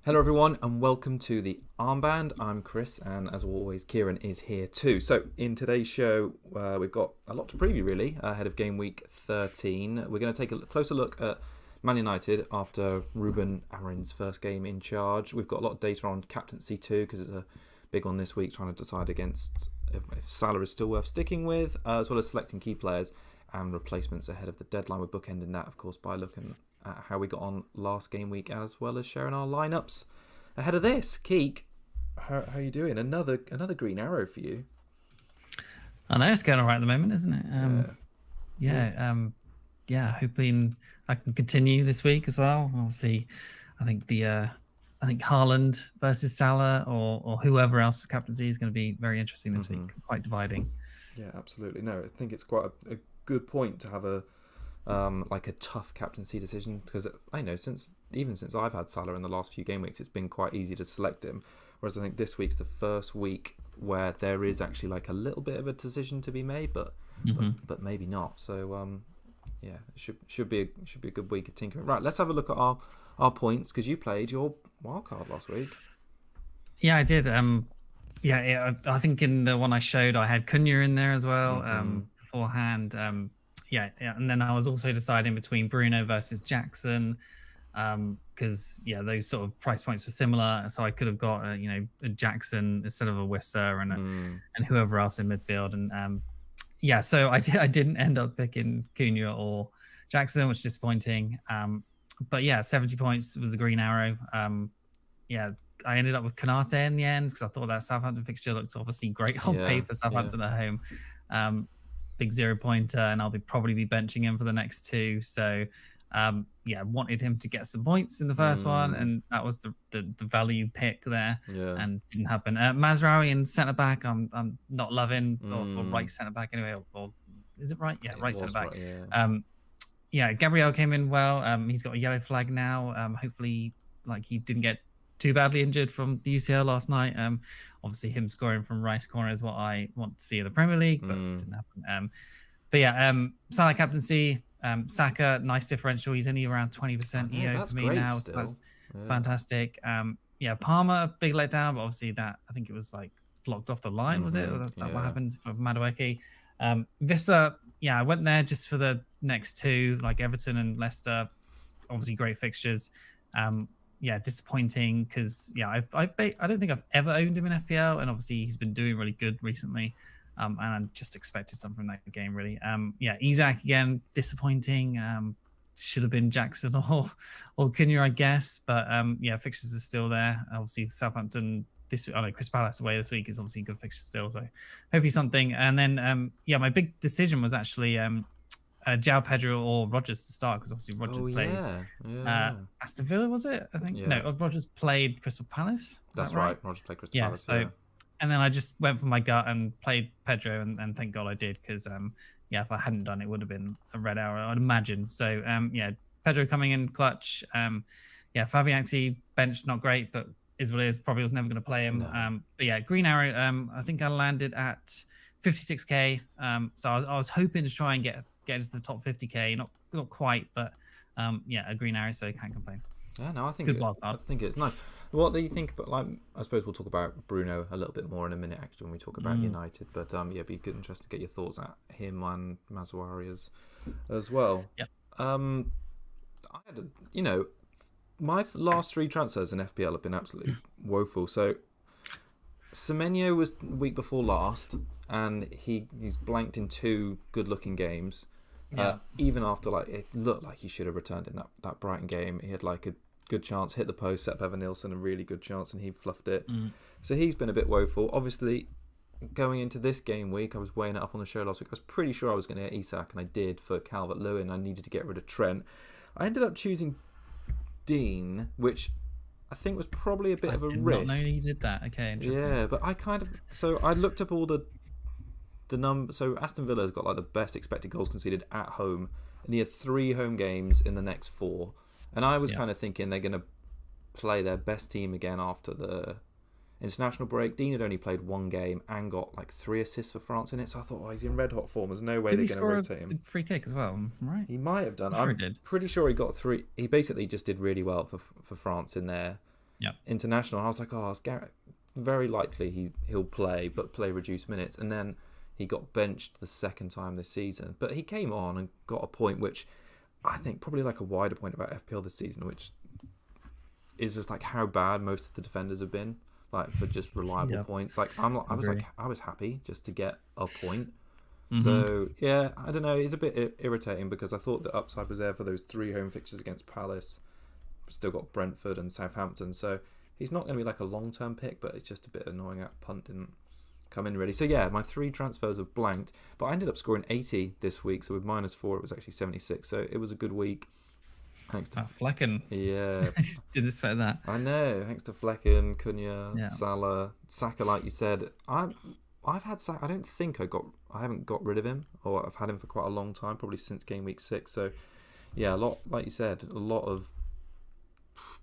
Hello everyone and welcome to the Armband. I'm Chris and as always Kieran is here too. So in today's show we've got a lot to preview really ahead of game week 13. We're going to take a closer look at Man United after Ruben Amorim's first game in charge. We've got a lot of data on captaincy too because it's a big one this week, trying to decide against if Salah is still worth sticking with, as well as selecting key players and replacements ahead of the deadline. We're bookending that of course by looking at how we got on last game week, as well as sharing our lineups ahead of this. Keek, how are you doing? Another green arrow for you. I know it's going all right at the moment, isn't it? Hoping I can continue this week as well. Obviously, I think Haaland versus Salah or whoever else captaincy is going to be very interesting this week. Quite dividing. Yeah, absolutely. No, I think it's quite a good point to have a tough captaincy decision, because I know since I've had Salah in the last few game weeks, it's been quite easy to select him, whereas I think this week's the first week where there is actually like a little bit of a decision to be made, but maybe not. So it should be a good week of tinkering. Right, let's have a look at our points, because you played your wildcard last week. Yeah, I did. I think in the one I showed I had Cunha in there as well beforehand. And then I was also deciding between Bruno versus Jackson, because those sort of price points were similar. So I could have got a Jackson instead of a Wissa and whoever else in midfield. And so I didn't end up picking Cunha or Jackson, which is disappointing. But 70 points was a green arrow. I ended up with Konate in the end because I thought that Southampton fixture looked obviously great on paper. Southampton at home. Big 0-pointer, and I'll probably be benching him for the next two. So, wanted him to get some points in the first one, and that was the value pick there, and didn't happen. Mazraoui in centre back, I'm not loving, or right centre back anyway, or is it right? Yeah, right centre back. Right, Gabriel came in well. He's got a yellow flag now. Hopefully, he didn't get too badly injured from the UCL last night. Obviously him scoring from Rice corner is what I want to see in the Premier League, but it didn't happen. Salah captaincy, Saka, nice differential. He's only around 20% EO for me now, so that's fantastic. Palmer, big letdown, but obviously that, I think it was blocked off the line, was it? Or that what happened for Madueke? Vista, I went there just for the next two, like Everton and Leicester. Obviously great fixtures. Disappointing because I don't think I've ever owned him in FPL, and obviously he's been doing really good recently, and I just expected something from that game really. Isak again, disappointing. Should have been Jackson or Cunha, I guess, but fixtures are still there. Obviously Southampton this week, Crystal Palace away this week is obviously a good fixture still, so hopefully something. And then my big decision was actually João Pedro or Rodgers to start, because obviously Rodgers played Aston Villa, was it? I think no, Rodgers played Crystal Palace. That's right. Rodgers played Crystal Palace. So, and then I just went for my gut and played Pedro, and thank God I did, because if I hadn't done it, would have been a red arrow, I'd imagine. So Pedro coming in clutch. Fabianski bench not great, but is what it is. Probably was never going to play him. No. Green arrow. I think I landed at 56k. So I was hoping to try and get into the top 50k, not quite, but a green arrow, so I can't complain. Yeah, no, I think it's nice. What do you think about, I suppose we'll talk about Bruno a little bit more in a minute actually when we talk about United, but it'd be good, interesting to get your thoughts at him and Mazraoui as well. I had my last three transfers in FPL have been absolutely woeful. So Semenyo was week before last, and he's blanked in two good-looking games. Even after it looked like he should have returned in that Brighton game. He had a good chance, hit the post, set Evan Nielsen a really good chance, and he fluffed it. So he's been a bit woeful. Obviously, going into this game week, I was weighing it up on the show last week. I was pretty sure I was going to get Isak, and I did for Calvert-Lewin. I needed to get rid of Trent. I ended up choosing Dean, which I think was probably a bit of a risk. I did not know you did that. Okay, interesting. Yeah, but I looked up all the number. So Aston Villa has got the best expected goals conceded at home, and he had 3 home games in the next 4. And I was kind of thinking they're going to play their best team again after the international break. Dean had only played 1 game and got 3 assists for France in it. So I thought, he's in red hot form. There's no way they're going to rotate him. Free kick as well, right? He might have done. I'm pretty sure he got 3. He basically just did really well for France in their international. And I was like, oh, it's Garrett. Very likely he'll play, but play reduced minutes. And then he got benched the second time this season. But he came on and got a point, which I think probably like a wider point about FPL this season, which is just like how bad most of the defenders have been, like for just reliable points. Like I was happy just to get a point. So yeah, I don't know. It's a bit irritating because I thought the upside was there for those 3 home fixtures against Palace. Still got Brentford and Southampton, so he's not going to be like a long-term pick, but it's just a bit annoying that punt didn't come in really. So yeah, my 3 transfers have blanked, but I ended up scoring 80 this week, so with -4 it was actually 76, so it was a good week. Thanks to Flecken. Yeah. Didn't expect that. I know, thanks to Flecken, Cunha, Salah, Saka, like you said. I've had Saka. I haven't got rid of him, or I've had him for quite a long time, probably since game week 6, so yeah, a lot, like you said, a lot of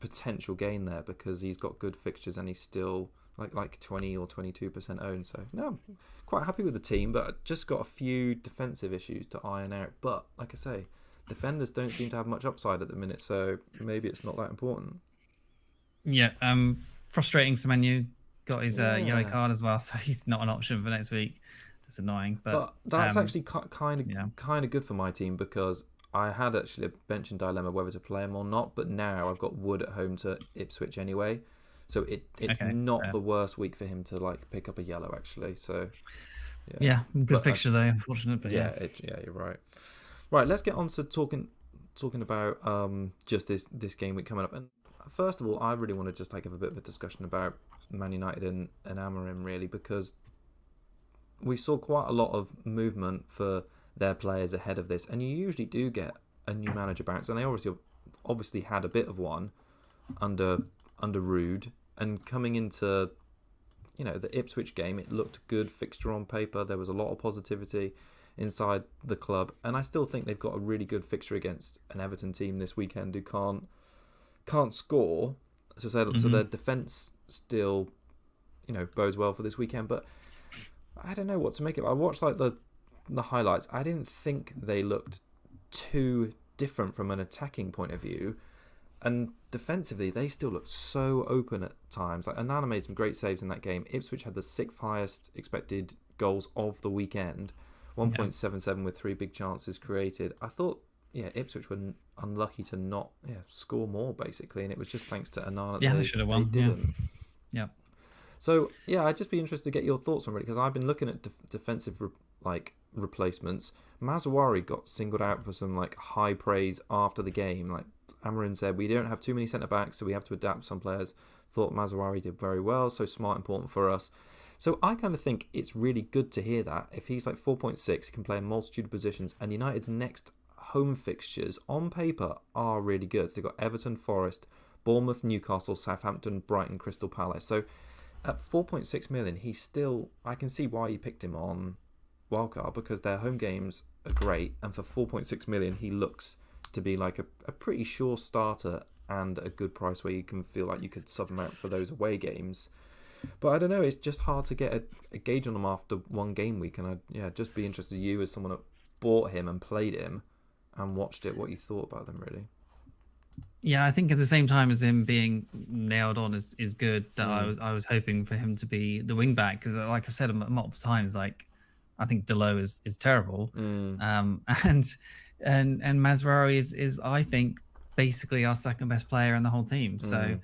potential gain there because he's got good fixtures and he's still like 20 or 22% owned. So no, I'm quite happy with the team, but just got a few defensive issues to iron out. But like I say, defenders don't seem to have much upside at the minute, so maybe it's not that important. Yeah, frustrating. Semenyo got his yellow card as well, so he's not an option for next week. It's annoying, but that's actually kind of good for my team because I had actually a benching dilemma whether to play him or not, but now I've got Wood at home to Ipswich anyway, so it's not the worst week for him to like pick up a yellow actually. So good fixture though, unfortunately. Yeah, you're right. Right, let's get on to talking about just this game week coming up. And first of all, I really want to just like have a bit of a discussion about Man United and Amorim really, because we saw quite a lot of movement for their players ahead of this, and you usually do get a new manager bounce, and they obviously had a bit of one under Rude, and coming into the Ipswich game, it looked a good fixture on paper. There was a lot of positivity inside the club, and I still think they've got a really good fixture against an Everton team this weekend who can't score. So their defence still bodes well for this weekend, but I don't know what to make of it. I watched like the highlights. I didn't think they looked too different from an attacking point of view, and defensively they still looked so open at times. Like Onana made some great saves in that game. Ipswich had the 6th highest expected goals of the weekend, 1.77 with 3 big chances created. I thought Ipswich were unlucky to not score more basically, and it was just thanks to Onana. They should have won. They didn't. Yeah. So I'd just be interested to get your thoughts on it, because I've been looking at defensive replacements. Mazawari got singled out for some like high praise after the game. Like Amorim said, we don't have too many centre backs, so we have to adapt some players. Thought Mazawari did very well, so smart, important for us. So I kind of think it's really good to hear that. If he's like 4.6, he can play a multitude of positions, and United's next home fixtures on paper are really good. So they've got Everton, Forest, Bournemouth, Newcastle, Southampton, Brighton, Crystal Palace. So at 4.6 million, he's still, I can see why you picked him on wildcard, because their home games are great, and for 4.6 million he looks to be like a pretty sure starter and a good price where you can feel like you could sub him out for those away games. But I don't know, it's just hard to get a gauge on him after one game week, and I'd just be interested in you as someone that bought him and played him and watched it, what you thought about them really. Yeah, I think at the same time as him being nailed on is good, that I was hoping for him to be the wing back, because like I said multiple times, like I think Delo is terrible, and Mazraoui is I think basically our second best player in the whole team. So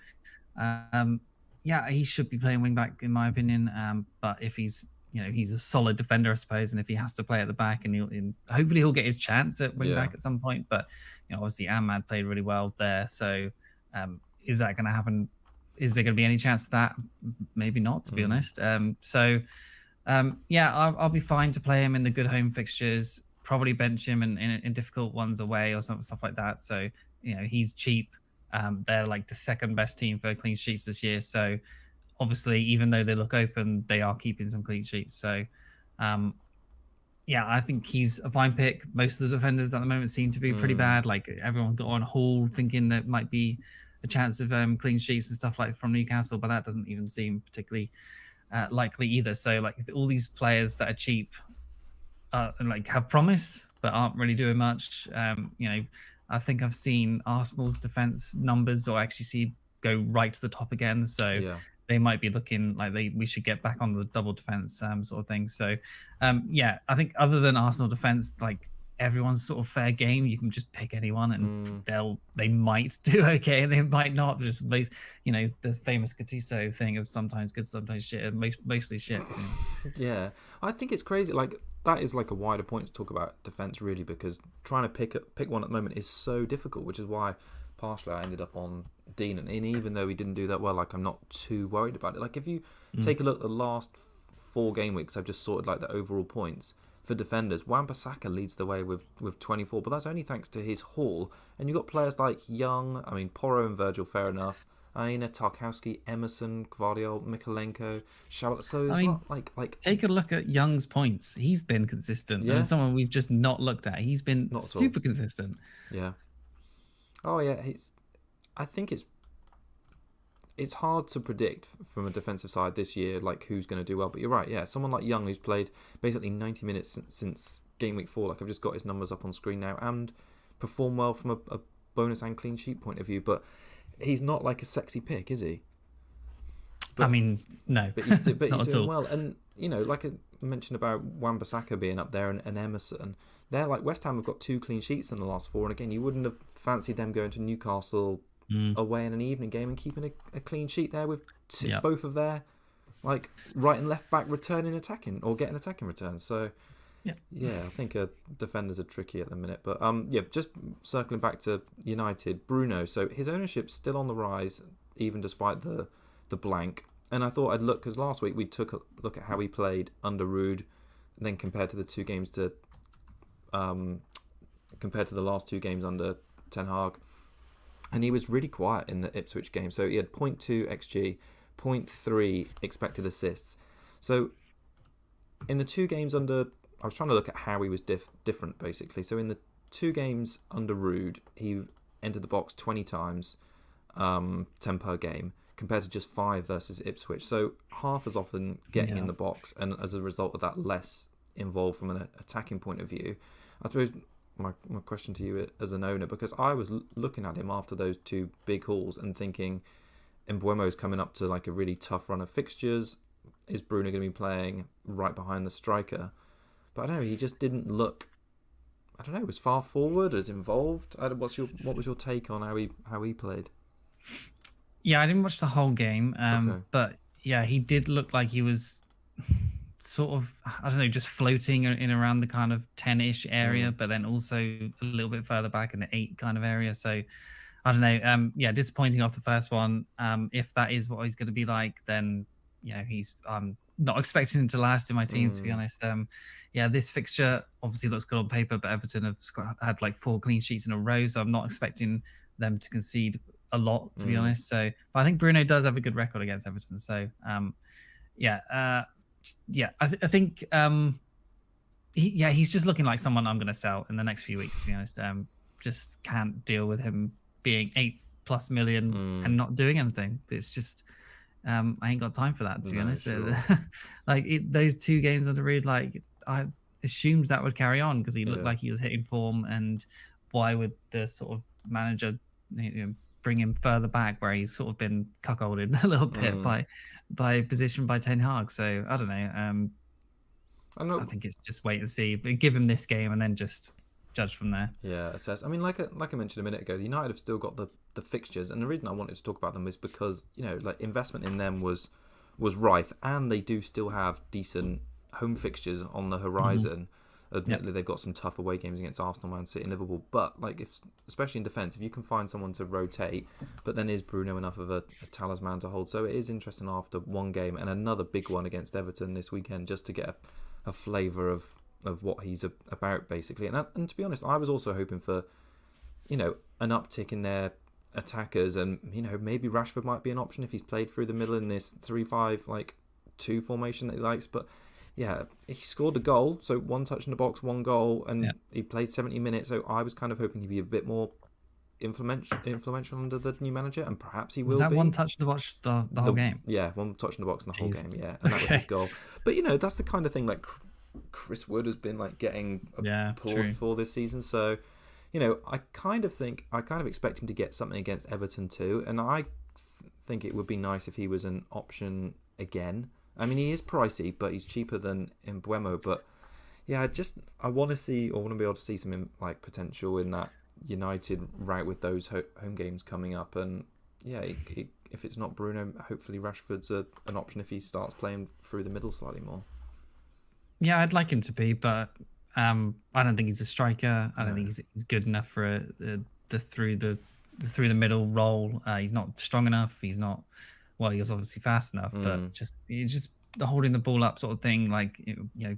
he should be playing wing back in my opinion. But if he's he's a solid defender, I suppose, and if he has to play at the back, and hopefully he'll get his chance at wing back at some point. But obviously Armband played really well there. So is that going to happen? Is there going to be any chance of that? Maybe not, to be honest. I'll be fine to play him in the good home fixtures. Probably bench him in difficult ones away or stuff like that. So he's cheap. They're like the second best team for clean sheets this year. So obviously, even though they look open, they are keeping some clean sheets. So I think he's a fine pick. Most of the defenders at the moment seem to be pretty bad. Like everyone got on Hall thinking that might be a chance of clean sheets and stuff like from Newcastle, but that doesn't even seem particularly likely either. So like all these players that are cheap like have promise but aren't really doing much. I think I've seen Arsenal's defense numbers, or actually see go right to the top again. So Yeah. they might be looking like we should get back on the double defense sort of thing. So yeah, I think other than Arsenal defense, like everyone's sort of fair game. You can just pick anyone and they might do okay and they might not. Just the famous Gattuso thing of sometimes good, sometimes shit, mostly shit. Yeah, I think it's crazy. Like that is like a wider point to talk about defense, really, because trying to pick one at the moment is so difficult. Which is why partially I ended up on Dean, and even though he didn't do that well, like I'm not too worried about it. Like if you take a look at the last 4 game weeks, I've just sorted like the overall points for defenders. Wan-Bissaka leads the way with 24, but that's only thanks to his haul. And you've got players like Young, I mean Porro and Virgil, fair enough. Aina, Tarkowski, Emerson, Gvardiol, Mikolenko, Charlotte. So it's not like take a look at Young's points. He's been consistent. Yeah. And someone we've just not looked at. He's been super consistent. Yeah. Oh yeah, I think it's hard to predict from a defensive side this year, like who's going to do well. But you're right, yeah. Someone like Young, who's played basically 90 minutes since game week 4. Like I've just got his numbers up on screen now, and performed well from a bonus and clean sheet point of view. But he's not like a sexy pick, is he? But, I mean, no. But he's doing well. And, like I mentioned about Wan-Bissaka being up there and Emerson, they're like West Ham have got 2 clean sheets in the last 4. And again, you wouldn't have fancied them going to Newcastle away in an evening game and keeping a clean sheet there with both of their like right and left back returning attacking or getting attacking returns. So, yeah, I think defenders are tricky at the minute. But just circling back to United, Bruno. So his ownership's still on the rise, even despite the blank. And I thought I'd look, because last week we took a look at how he played under Rude, and then compared to the 2 games compared to the last 2 games under Ten Hag. And he was really quiet in the Ipswich game. So he had 0.2 XG, 0.3 expected assists. So in the 2 games under, I was trying to look at how he was different, basically. So in the 2 games under Rude, he entered the box 20 times, 10 per game, compared to just 5 versus Ipswich. So half as often getting in the box, and as a result of that, less involved from an attacking point of view. I suppose my question to you as an owner, because I was looking at him after those 2 big hauls and thinking Mbeumo's coming up to like a really tough run of fixtures. Is Bruno going to be playing right behind the striker? But I don't know, he just didn't look, I don't know, as far forward, as involved. What was your take on how he played? Yeah, I didn't watch the whole game, but yeah, he did look like he was sort of, I don't know, just floating in around the kind of 10-ish area, but then also a little bit further back in the 8 kind of area. So I don't know. Disappointing off the first one. If that is what he's going to be like, then he's not expecting him to last in my team, to be honest. This fixture obviously looks good on paper, but Everton have had like 4 clean sheets in a row, so I'm not expecting them to concede a lot, to be honest. So, but I think Bruno does have a good record against Everton. So, I think he's just looking like someone I'm going to sell in the next few weeks, to be honest. Just can't deal with him being 8+ million and not doing anything. It's just I ain't got time for that, to be honest. Sure. Those 2 games under Reed, like I assumed that would carry on because he looked like he was hitting form, and why would the sort of manager bring him further back where he's sort of been cuckolded a little bit by position by Ten Hag? So I don't know. I think it's just wait and see, but give him this game and then just judge from there. Yeah, assess. I mean, like I mentioned a minute ago, the United have still got the fixtures, and the reason I wanted to talk about them is because like investment in them was rife, and they do still have decent home fixtures on the horizon. Admittedly, they've got some tough away games against Arsenal, Man City, and Liverpool. But like, especially in defence, if you can find someone to rotate, but then is Bruno enough of a talisman to hold? So it is interesting after 1 game and another big one against Everton this weekend, just to get a flavour of what he's about, basically. And to be honest, I was also hoping for an uptick in their attackers, and maybe Rashford might be an option if he's played through the middle in this 3-5-2 formation that he likes. But yeah, he scored a goal, so 1 touch in the box, 1 goal, and he played 70 minutes. So I was kind of hoping he'd be a bit more influential under the new manager, and perhaps he will. Was that 1 touch in the box the whole game? Yeah, 1 touch in the box in the whole game. Yeah, and that was his goal. But that's the kind of thing like Chris Wood has been like getting applauded for this season. So I kind of expect him to get something against Everton too, and I think it would be nice if he was an option again. I mean, he is pricey, but he's cheaper than Mbuemo. But yeah, I want to see, or want to be able to see some like potential in that United route with those home games coming up. And yeah, if it's not Bruno, hopefully Rashford's an option if he starts playing through the middle slightly more. Yeah, I'd like him to be, but I don't think he's a striker. I don't think he's good enough for the through the middle role. He's not strong enough. He's not. Well, he was obviously fast enough, but he's just the holding the ball up sort of thing. Like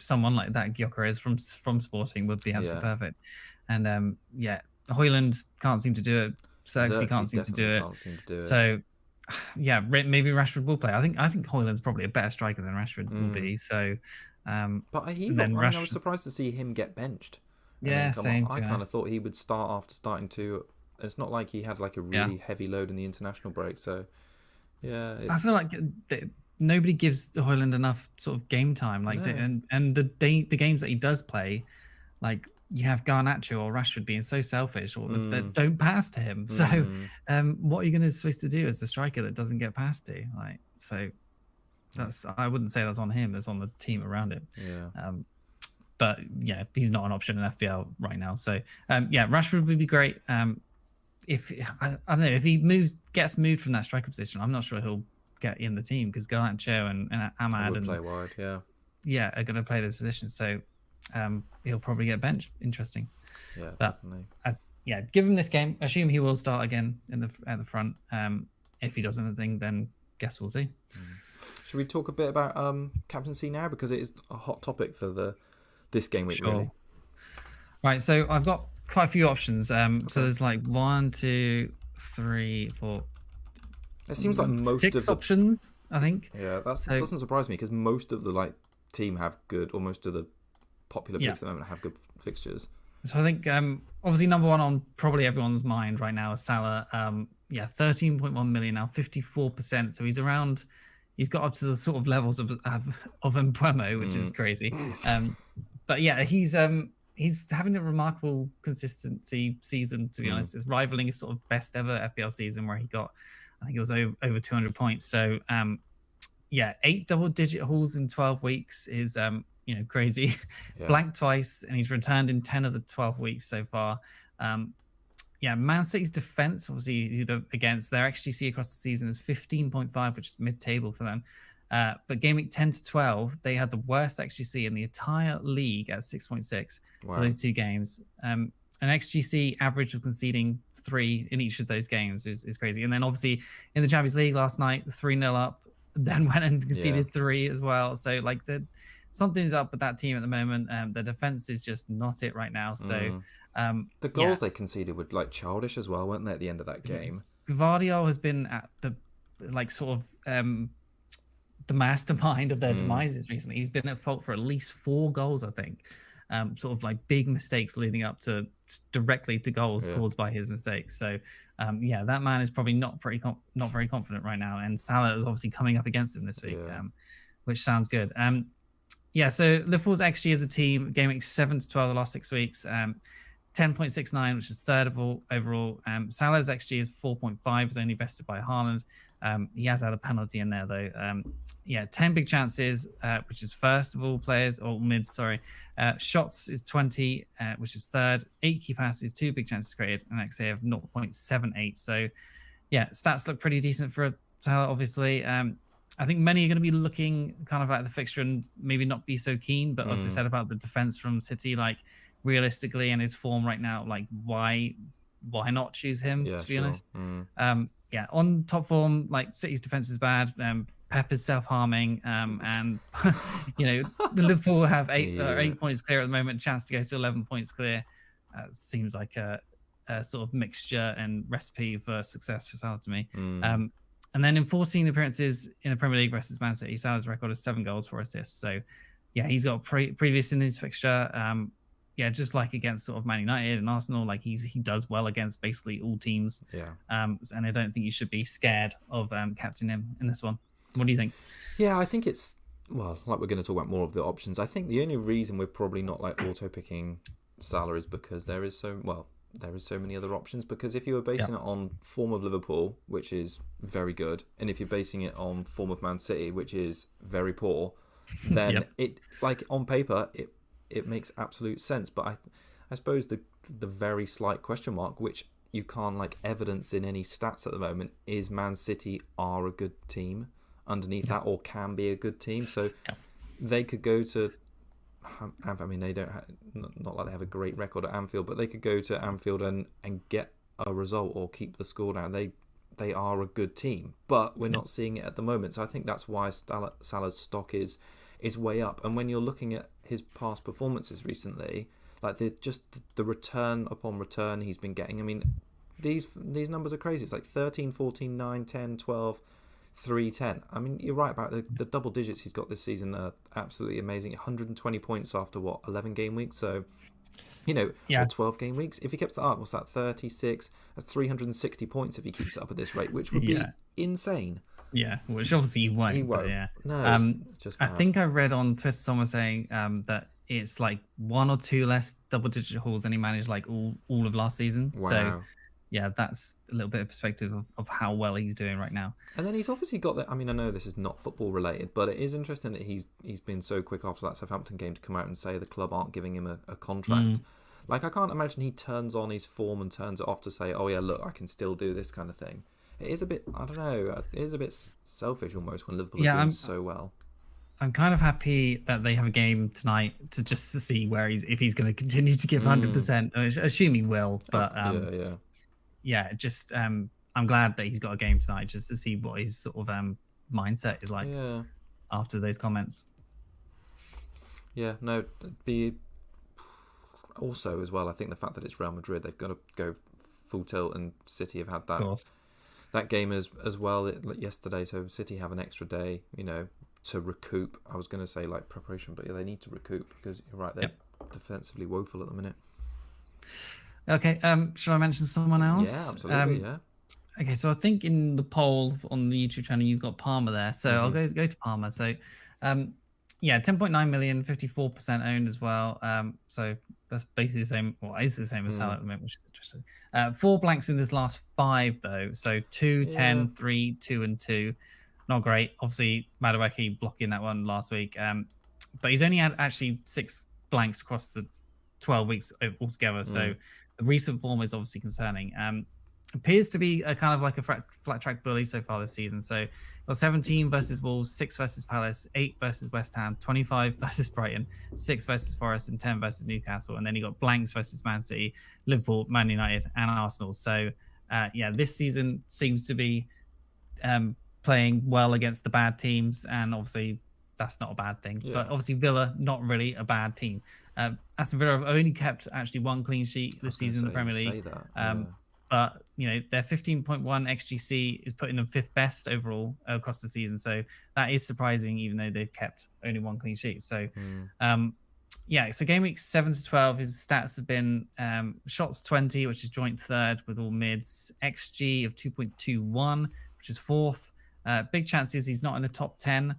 someone like that Gyökeres from Sporting would be absolutely perfect. And Højlund can't seem to do it. Xerxes can't seem to do it. So yeah, maybe Rashford will play. I think Højlund's probably a better striker than Rashford will be. So, but I was surprised to see him get benched. Yeah, same. I kind of thought he would start after starting to. It's not like he had like a really heavy load in the international break. So yeah, I feel like nobody gives Højlund enough sort of game time. Like and the games that he does play, like you have Garnacho or Rashford being so selfish or that don't pass to him. So what are you supposed to do as the striker that doesn't get passed to? Like, so that's, I wouldn't say that's on him, that's on the team around him. But yeah, he's not an option in FPL right now. So Rashford would be great. If I don't know if he gets moved from that striker position, I'm not sure he'll get in the team because Garnacho and Ahmad and play wide, are going to play those positions. So he'll probably get benched. Interesting. Yeah, but, definitely. Give him this game. Assume he will start again at the front. If he does anything, then guess we'll see. Should we talk a bit about captaincy now, because it is a hot topic for this game week? Sure. Really. Right. So I've got quite a few options. So there's like 1, 2, 3, 4. It seems like most 6 of the options, I think. Yeah, that doesn't surprise me because most of the team have good, or most of the popular picks at the moment have good fixtures. So I think obviously number one on probably everyone's mind right now is Salah. 13.1 million now, 54%. So he's got up to the sort of levels of Mbuemo, which is crazy. But yeah, he's having a remarkable consistency season, to be honest. It's rivaling his sort of best ever FPL season where he got, I think it was over 200 points. So 8 double-digit hauls in 12 weeks is crazy. Blanked twice, and he's returned in 10 of the 12 weeks so far. Man City's defense, obviously, who they're against, their XGC across the season is 15.5, which is mid-table for them. But game week 10 to 12, they had the worst XGC in the entire league at 6.6 for those 2 games. An XGC average of conceding 3 in each of those games is crazy. And then obviously in the Champions League last night, 3-0 up, then went and conceded 3 as well. So something's up with that team at the moment. The defense is just not it right now. So the goals they conceded were childish as well, weren't they, at the end of that game? Gvardiol has been at the the mastermind of their demises recently. He's been at fault for at least 4 goals, I think. Big mistakes leading up to directly to goals caused by his mistakes. So that man is probably not very confident right now. And Salah is obviously coming up against him this week, which sounds good. So Liverpool's XG as a team, game week 7 to 12 the last 6 weeks, 10.69, which is third of all overall. Salah's XG is 4.5, is only bested by Haaland. He has had a penalty in there though. 10 big chances, which is first of all players, or mids, sorry. Shots is 20, which is third. 8 key passes, 2 big chances created, and XA of 0.78. So stats look pretty decent for Salah, obviously. I think many are going to be looking kind of at the fixture and maybe not be so keen, but as I said about the defense from City, realistically and his form right now, why not choose him, to be honest? On top form, City's defense is bad. Pep is self-harming, and the Liverpool have 8 points clear at the moment, chance to go to 11 points clear. Seems like a sort of mixture and recipe for success for Salah to me. And then in 14 appearances in the Premier League versus Man City, Salah's record is 7 goals, 4 assists. So he's got previous in his fixture. Just like against sort of Man United and Arsenal, he does well against basically all teams. And I don't think you should be scared of captaining him in this one. What do you think? I think it's, we're going to talk about more of the options. I think the only reason we're probably not auto picking Salah is because there is there is so many other options, because if you were basing it on form of Liverpool, which is very good, and if you're basing it on form of Man City, which is very poor, then it, like, on paper it makes absolute sense. But I suppose the very slight question mark, which you can't like evidence in any stats at the moment, is Man City are a good team underneath that, or can be a good team. So they could go to, I mean, they don't not like they have a great record at Anfield, but they could go to Anfield and get a result or keep the score down. They are a good team, but we're not seeing it at the moment. So I think that's why Salah's stock is way up. And when you're looking at his past performances recently, like the return upon return he's been getting, I mean, these numbers are crazy. It's like 13, 14, 9, 10, 12, 3, 10. I mean, you're right about the double digits he's got this season are absolutely amazing. 120 points after 11 game weeks. So, or 12 game weeks. If he kept that up, what's that? 36. That's 360 points if he keeps it up at this rate, which would be insane. Yeah, which obviously he won't. He won't. But yeah. No, it's just mad. I think I read on Twitter someone saying that it's like 1 or 2 less double-digit hauls than he managed like all of last season. Wow. So yeah, that's a little bit of perspective of how well he's doing right now. And then he's obviously got that. I mean, I know this is not football related, but it is interesting that he's been so quick after that Southampton game to come out and say the club aren't giving him a contract. Like, I can't imagine he turns on his form and turns it off to say, oh yeah, look, I can still do this kind of thing. It is a bit, I don't know, it is a bit selfish almost when Liverpool are doing so well. I'm kind of happy that they have a game tonight to see where if he's going to continue to give 100%. I assume he will, but just I'm glad that he's got a game tonight just to see what his sort of mindset is like after those comments. Yeah, no, also as well, I think the fact that it's Real Madrid, they've got to go full tilt, and City have had that game as well yesterday. So City have an extra day, to recoup. I was going to say like preparation, but they need to recoup, because you're right, they're defensively woeful at the minute. Okay, should I mention someone else? Yeah, absolutely, Okay, so I think in the poll on the YouTube channel, you've got Palmer there. So I'll go to Palmer. So, 10.9 million, 54% owned as well. So that's basically the same. Well, it's the same as Salah at the moment, which is interesting. 4 blanks in his last 5, though. So 2, 10, 3, 2, and 2. Not great. Obviously, Madueke blocking that one last week. But he's only had actually 6 blanks across the 12 weeks altogether. So the recent form is obviously concerning. Appears to be a kind of like a flat track bully so far this season. So got 17 versus Wolves, 6 versus Palace, 8 versus West Ham, 25 versus Brighton, 6 versus Forest, and 10 versus Newcastle. And then you got blanks versus Man City, Liverpool, Man United, and Arsenal. So this season seems to be playing well against the bad teams, and obviously that's not a bad thing. But obviously Villa, not really a bad team. Aston Villa have only kept actually 1 clean sheet this season in the Premier League. But their 15.1 XGC is putting them 5th best overall across the season. So that is surprising, even though they've kept only 1 clean sheet. So so game week 7 to 12, his stats have been shots 20, which is joint 3rd with all mids, XG of 2.21, which is 4th. Big chances he's not in the top 10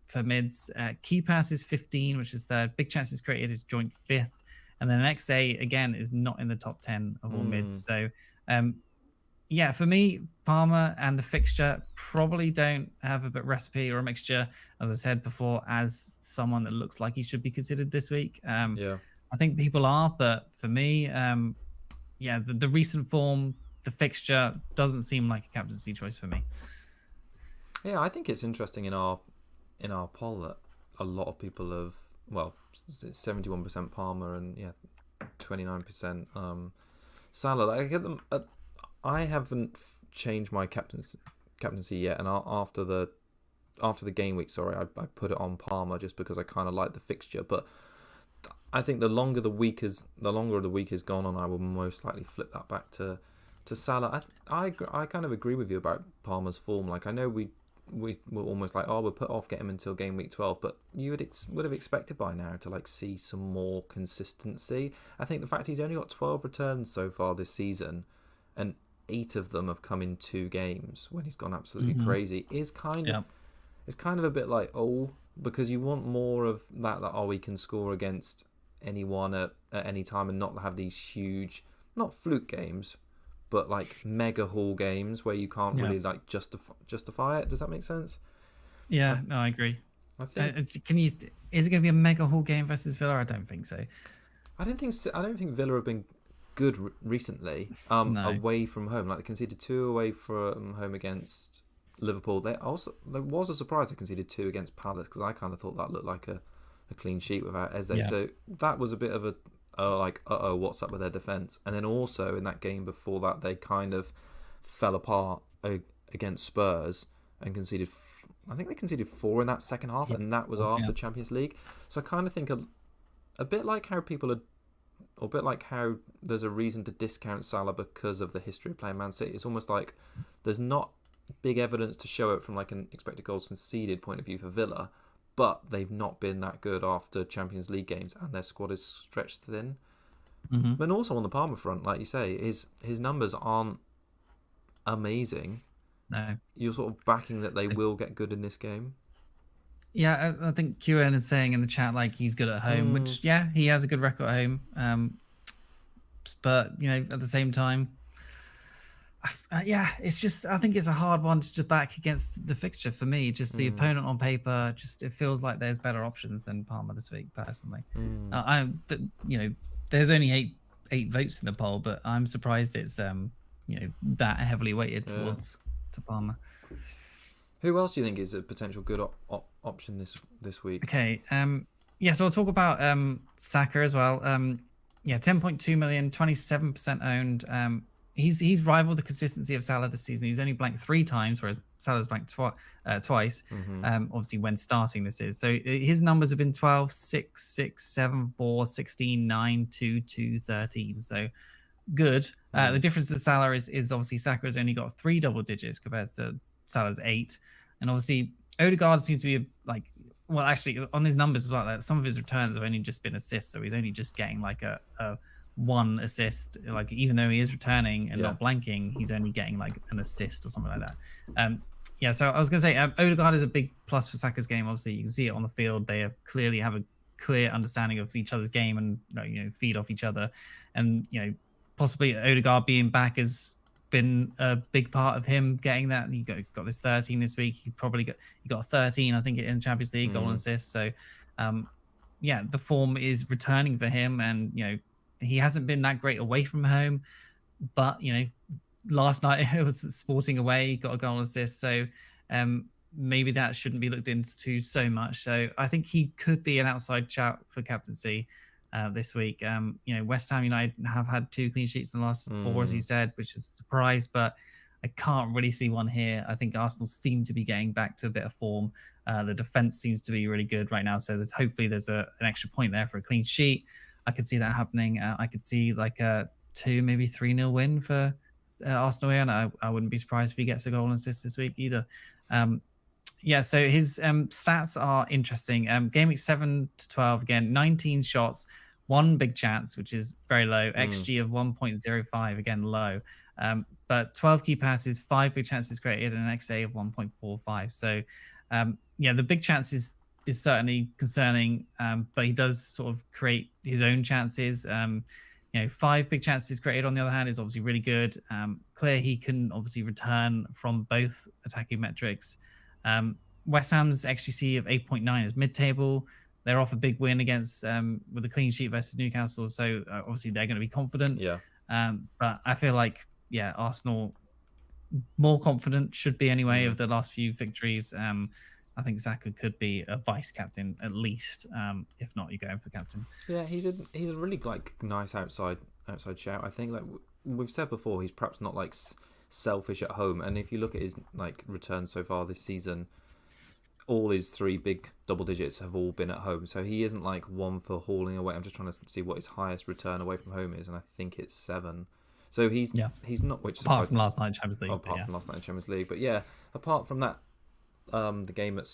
for mids. Key passes 15, which is 3rd. Big chances created is joint 5th. And then an XA, again, is not in the top 10 of all mids. So, for me, Palmer and the fixture probably don't have a bit recipe or a mixture, as I said before, as someone that looks like he should be considered this week. I think people are, but for me, the recent form, the fixture doesn't seem like a captaincy choice for me. Yeah, I think it's interesting in our poll that a lot of people have, 71% Palmer and 29% Salah. I haven't changed my captaincy yet, and after the game week, I put it on Palmer just because I kind of like the fixture. But I think the longer the week is gone on, I will most likely flip that back to Salah. I kind of agree with you about Palmer's form. Like, I know we were almost like, we'll put off, get him until game week 12, but you would have expected by now to like see some more consistency. I think the fact he's only got 12 returns so far this season, and 8 of them have come in 2 games when he's gone absolutely crazy, is kind of a bit like, because you want more of that he can score against anyone at any time and not have these huge not fluke games, but like mega haul games where you can't Yeah. really like justify it. Does that make sense? Yeah, no, I agree. I think Can you? Is it going to be a mega haul game versus Villa? I don't think so. I don't think Villa have been good recently. No. Away from home, like they conceded 2 away from home against Liverpool. There was a surprise they conceded 2 against Palace, because I kind of thought that looked like a clean sheet without Eze. Yeah. So that was a bit of a what's up with their defence? And then also in that game before that, they kind of fell apart against Spurs and conceded. I think they conceded 4 in that second half, and that was after Champions League. So I kind of think a bit like how people are, or a bit like how there's a reason to discount Salah because of the history of playing Man City. It's almost like there's not big evidence to show it from like an expected goals conceded point of view for Villa, but they've not been that good after Champions League games, and their squad is stretched thin. Mm-hmm. But also on the Palmer front, like you say, his numbers aren't amazing. No. You're sort of backing that they will get good in this game. Yeah, I think QN is saying in the chat like he's good at home, which he has a good record at home. But at the same time, it's just, I think it's a hard one to back against the fixture for me. Just the opponent on paper, just it feels like there's better options than Palmer this week. Personally, there's only eight votes in the poll, but I'm surprised it's that heavily weighted towards to Palmer. Who else do you think is a potential good option this week? Okay. So I'll talk about Saka as well. 10.2 million, 27% owned. He's rivaled the consistency of Salah this season. He's only blanked 3 times, whereas Salah's blanked twice. Obviously, when starting this is. So his numbers have been 12, 6, 6, 7, 4, 16, 9, 2, 2, 13. So good. The difference with Salah is obviously Saka has only got 3 double digits compared to Salah's 8. And obviously, Odegaard seems to be actually, on his numbers, some of his returns have only just been assists. So he's only just getting like a 1 assist, like even though he is returning and not blanking, he's only getting like an assist or something like that. So I was gonna say Odegaard is a big plus for Saka's game. Obviously you can see it on the field. They clearly have a clear understanding of each other's game and feed off each other, and possibly Odegaard being back has been a big part of him getting that. He got this 13 this week. He got 13 I think in Champions League goal and assist. So the form is returning for him, and he hasn't been that great away from home, but last night it was Sporting away, he got a goal and assist, so maybe that shouldn't be looked into so much. So I think he could be an outside shout for captaincy this week. West Ham United have had 2 clean sheets in the last 4, as you said, which is a surprise, but I can't really see one here. I think Arsenal seem to be getting back to a bit of form. The defense seems to be really good right now, so hopefully there's an extra point there for a clean sheet. I could see that happening. I could see like a 2, maybe 3-0 win for Arsenal here, and I wouldn't be surprised if he gets a goal and assist this week either. So his stats are interesting. Game week 7 to 12, again, 19 shots, 1 big chance, which is very low. XG of 1.05, again, low. But 12 key passes, 5 big chances created, and an XA of 1.45. So, the big chances is certainly concerning, but he does sort of create his own chances. 5 big chances created, on the other hand, is obviously really good. Clear he can obviously return from both attacking metrics. West Ham's XGC of 8.9 is mid-table. They're off a big win against with a clean sheet versus Newcastle, so obviously they're going to be confident. But I feel like Arsenal more confident should be anyway of the last few victories. I think Saka could be a vice captain at least. If not, you go for the captain. Yeah, he's a really nice outside shout. I think we've said before, he's perhaps not selfish at home. And if you look at his returns so far this season, all his 3 big double digits have all been at home. So he isn't one for hauling away. I'm just trying to see what his highest return away from home is, and I think it's 7. So he's not, which apart from last night in Champions League. Apart from last night in Champions League, but apart from that. The game at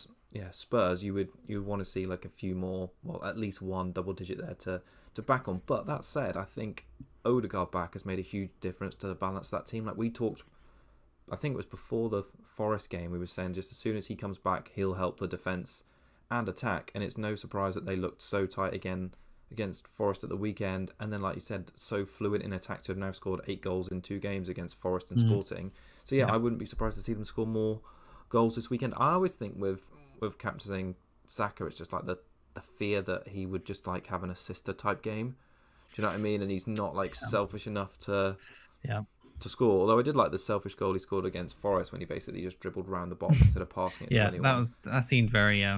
Spurs, you would want to see a few more, at least 1 double digit there to back on. But that said, I think Odegaard back has made a huge difference to balance that team. We talked, I think it was before the Forest game, we were saying just as soon as he comes back, he'll help the defence and attack. And it's no surprise that they looked so tight again against Forest at the weekend, and then, like you said, so fluent in attack to have now scored 8 goals in 2 games against Forest and Sporting. So yeah, I wouldn't be surprised to see them score more goals this weekend. I always think with captaining Saka, it's just like the fear that he would just like have an assister type game. Do you know what I mean? And he's not like selfish enough to score. Although I did like the selfish goal he scored against Forest when he basically just dribbled around the box instead of passing it to anyone. That seemed very I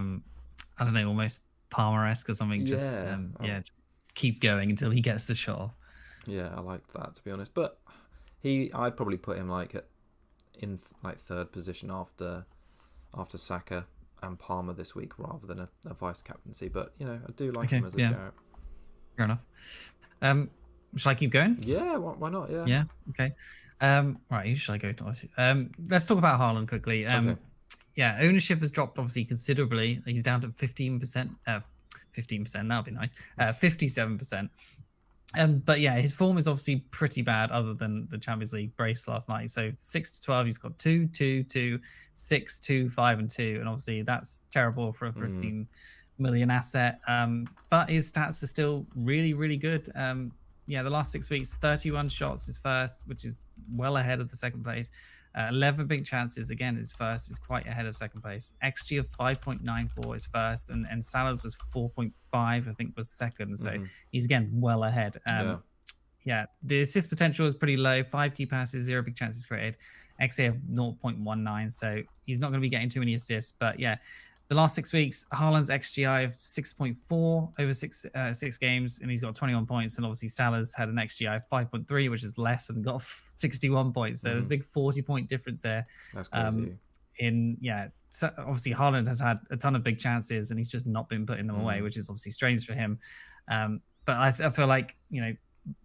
don't know, almost Palmer-esque or something. Just just keep going until he gets the shot off. Yeah, I liked that, to be honest. But I'd probably put him in third position after Saka and Palmer this week rather than a vice captaincy. But I do like him as a shout. Fair enough. Shall I keep going? Yeah, why not? Yeah. Okay. Right. Who should I go to? Let's talk about Haaland quickly. Okay. Yeah, ownership has dropped obviously considerably. He's down to 15%. 15%. That'll be nice. 57%. But yeah, his form is obviously pretty bad other than the Champions League brace last night. So 6 to 12, he's got 2, 2, 2, 6, 2, 5, and 2. And obviously that's terrible for a 15 million asset. But his stats are still really, really good. The last 6 weeks, 31 shots is first, which is well ahead of the second place. 11 big chances, again, is first, is quite ahead of second place. XG of 5.94 is first, and Salah's was 4.5, I think, was second. So he's, again, well ahead. The assist potential is pretty low. 5 key passes, 0 big chances created. XA of 0.19, so he's not going to be getting too many assists. But yeah, the last 6 weeks, Haaland's XGI of 6.4 over 6 games, and he's got 21 points. And obviously, Salah's had an XGI of 5.3, which is less, and got 61 points. So there's a big 40-point difference there. That's crazy. So obviously, Haaland has had a ton of big chances, and he's just not been putting them away, which is obviously strange for him. But I feel like,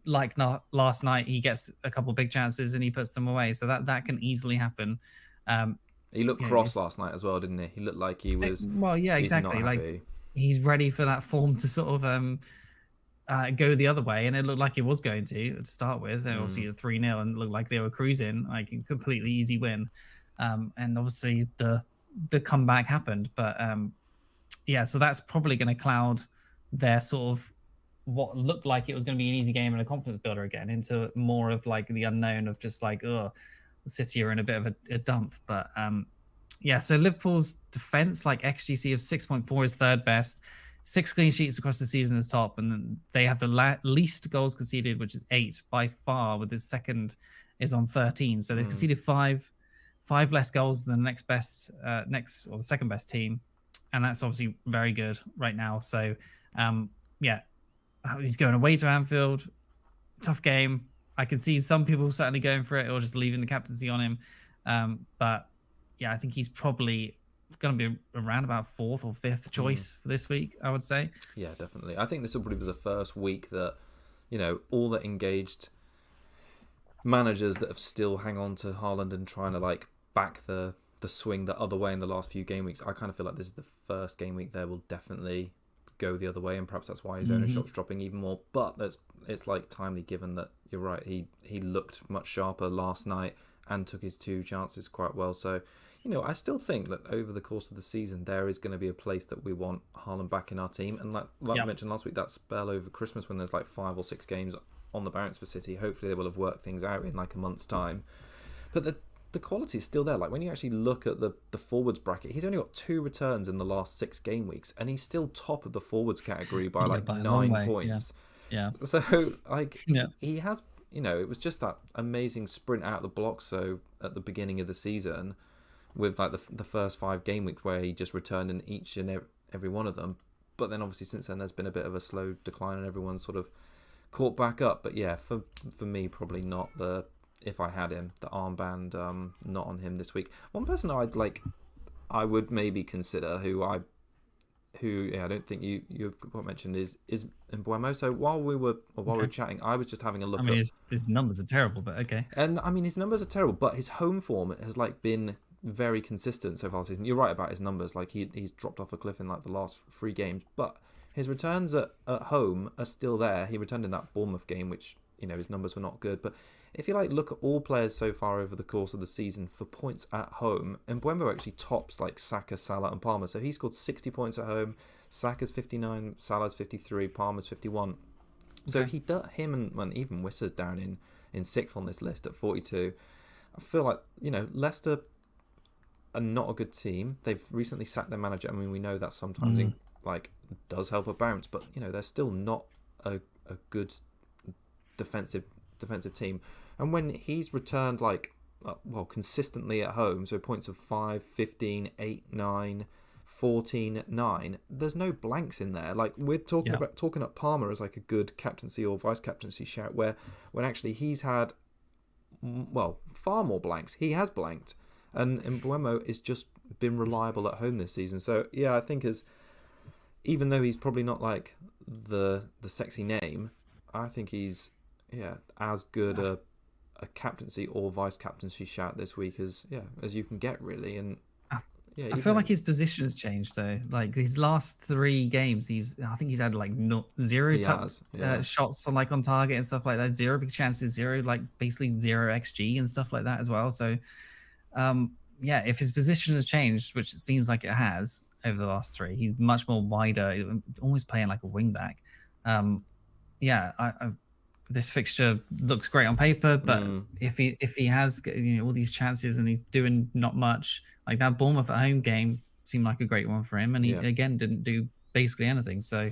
last night, he gets a couple of big chances and he puts them away. So that can easily happen. He looked cross last night as well, didn't he? He looked like he was. Well, yeah, exactly. Like he's ready for that form to sort of go the other way, and it looked like it was going to start with. And obviously, 3-0, and it looked like they were cruising, like a completely easy win. And obviously, the comeback happened, but so that's probably going to cloud their sort of what looked like it was going to be an easy game and a confidence builder again into more of like the unknown of just like, City are in a bit of a dump. But so Liverpool's defense, like XGC of 6.4, is third best. 6 clean sheets across the season is top, and then they have the least goals conceded, which is 8 by far, with the second is on 13. So they've conceded 5 less goals than the the second best team, and that's obviously very good right now. So he's going away to Anfield, tough game. I can see some people certainly going for it or just leaving the captaincy on him. But yeah, I think he's probably going to be around about 4th or 5th choice for this week, I would say. Yeah, definitely. I think this will probably be the first week that, all the engaged managers that have still hang on to Haaland and trying to like back the swing the other way in the last few game weeks. I kind of feel like this is the first game week there will definitely go the other way, and perhaps that's why his ownership's dropping even more. But it's like timely, given that you're right, he looked much sharper last night and took his 2 chances quite well. So I still think that over the course of the season there is going to be a place that we want Haaland back in our team. And like I mentioned last week, that spell over Christmas when there's like 5 or 6 games on the bounce for City, hopefully they will have worked things out in like a month's time. But the quality is still there. Like when you actually look at the forwards bracket, he's only got 2 returns in the last 6 game weeks, and he's still top of the forwards category by 9 points. Yeah. So he has, it was just that amazing sprint out of the block. So at the beginning of the season, with like the first 5 game weeks where he just returned in each and every one of them. But then obviously since then there's been a bit of a slow decline and everyone's sort of caught back up. But yeah, for me, probably not if I had him, the armband, not on him this week. One person I would maybe consider who I don't think you've got mentioned is Mbuemo. So while we were chatting, I was just having a look. I mean, his numbers are terrible, but okay. And I mean, his numbers are terrible, but his home form has been very consistent so far this season. You're right about his numbers. Like he's dropped off a cliff in like the last 3 games, but his returns at home are still there. He returned in that Bournemouth game, which his numbers were not good, but if you look at all players so far over the course of the season for points at home, Mbuemo actually tops like Saka, Salah and Palmer. So he scored 60 points at home, Saka's 59, Salah's 53, Palmer's 51. So Okay. him and even Wissa's down in 6th on this list at 42. I feel like, Leicester are not a good team. They've recently sacked their manager. I mean, we know that sometimes does help a bounce, but they're still not a good defensive team. And when he's returned consistently at home, so points of 5, 15, 8, 9, 14, 9, there's no blanks in there. Like, we're talking up Palmer as like a good captaincy or vice captaincy shout, where when actually he's had far more blanks. He has blanked, and Mbeumo has just been reliable at home this season. So I think even though he's probably not like the sexy name, I think he's as good a captaincy or vice captaincy shout this week as you can get, really. And I feel like his position has changed though. Like his last 3 games, I think he's had like zero shots on target and stuff like that. 0 big chances, 0 basically 0 XG and stuff like that as well. So if his position has changed, which it seems like it has over the last 3, he's much more wider, almost playing like a wing back. This fixture looks great on paper, but if he has all these chances and he's doing not much, like that Bournemouth at home game seemed like a great one for him, and he again didn't do basically anything. So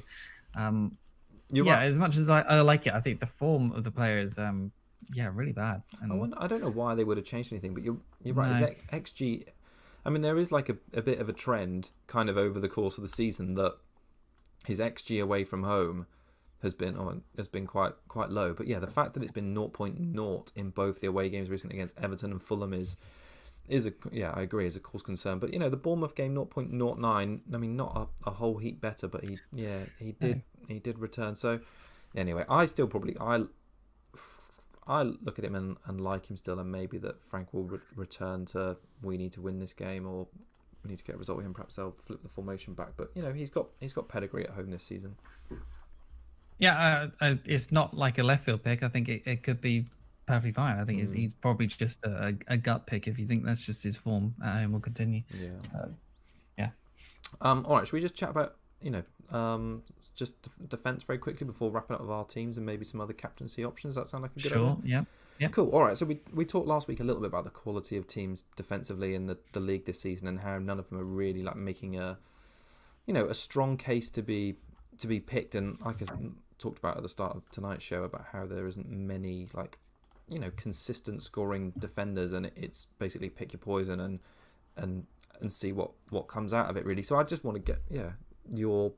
right. As much as I like it, I think the form of the player is really bad. And I don't know why they would have changed anything, but you're right. No. XG, I mean, there is like a bit of a trend kind of over the course of the season that his XG away from home has been quite low. But the fact that it's been 0.0 in both the away games recently against Everton and Fulham is I agree, is a cause concern. But the Bournemouth game 0.09, I mean, not a whole heap better, but he did return. So anyway, I still probably I look at him and like him still, and maybe that Frank will return to, we need to win this game, or we need to get a result with him. Perhaps they'll flip the formation back. But he's got pedigree at home this season. It's not like a left field pick. I think it could be perfectly fine. I think he's probably just a gut pick if you think that's just his form at home will continue. All right, should we just chat about just defense very quickly before wrapping up with our teams and maybe some other captaincy options? Does that sound like a good idea? Yeah. Cool. All right, so we talked last week a little bit about the quality of teams defensively in the league this season, and how none of them are really like making a strong case to be picked. And like I talked about at the start of tonight's show about how there isn't many consistent scoring defenders, and it's basically pick your poison and see what comes out of it, really. So I just want to get your